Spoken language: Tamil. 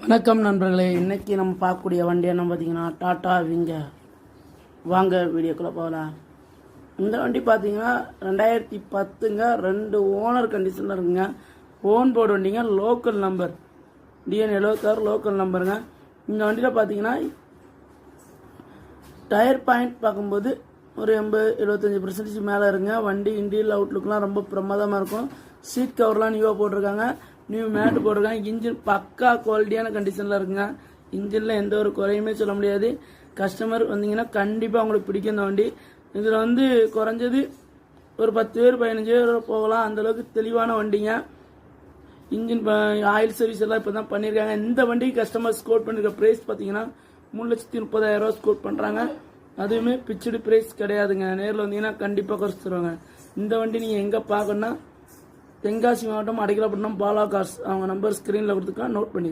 வணக்கம் நண்பர்களே, இன்றைக்கி நம்ம பார்க்கக்கூடிய வண்டி என்ன பார்த்தீங்கன்னா டாடா விங்கர். வாங்க வீடியோக்குள்ளே போகலாம். இந்த வண்டி பார்த்தீங்கன்னா 2010ங்க, 2 ஓனர் கண்டிஷனில் இருக்குங்க. ஓன் போர்டு வண்டிங்க, லோக்கல் நம்பர் டிஎன் 76 லோக்கல் நம்பருங்க. இந்த வண்டியில் பார்த்தீங்கன்னா டயர் பாயிண்ட் பார்க்கும்போது ஒரு 80-75% மேலே இருக்குங்க. வண்டி இன்டீரியல் அவுட்லுக்லாம் ரொம்ப பிரமாதமாக இருக்கும். சீட் கவர்லாம் நியூவாக போட்டிருக்காங்க, நியூ மேட்டு போட்டிருக்காங்க. இன்ஜின் பக்கா குவாலிட்டியான கண்டிஷனில் இருக்குங்க. இன்ஜினில் எந்த ஒரு குறையுமே சொல்ல முடியாது. கஸ்டமர் வந்தீங்கன்னா கண்டிப்பாக உங்களுக்கு பிடிக்கும் இந்த வண்டி. இதில் குறைஞ்சது ஒரு 10 பேர் 15 பேர் போகலாம், அந்தளவுக்கு தெளிவான வண்டிங்க. இன்ஜின் ஆயில் சர்வீஸ் எல்லாம் இப்போ தான் பண்ணியிருக்காங்க. இந்த வண்டிக்கு கஸ்டமர் ஸ்கோர் பண்ணியிருக்க ப்ரைஸ் பார்த்தீங்கன்னா 3,30,000 ஸ்கோர் பண்ணுறாங்க. அதுவுமே பிச்சுடு ப்ரைஸ் கிடையாதுங்க. நேரில் வந்தீங்கன்னா கண்டிப்பாக குறைச்சி தருவாங்க. இந்த வண்டி நீங்கள் எங்கே பார்க்கணுன்னா தென்காசி மாவட்டம் அடைக்கலப்பட்டினம் பாலா கார்ஸ். அவங்க நம்பர் ஸ்க்ரீனில் கொடுத்துருக்கா, நோட் பண்ணிக்கிறேன்.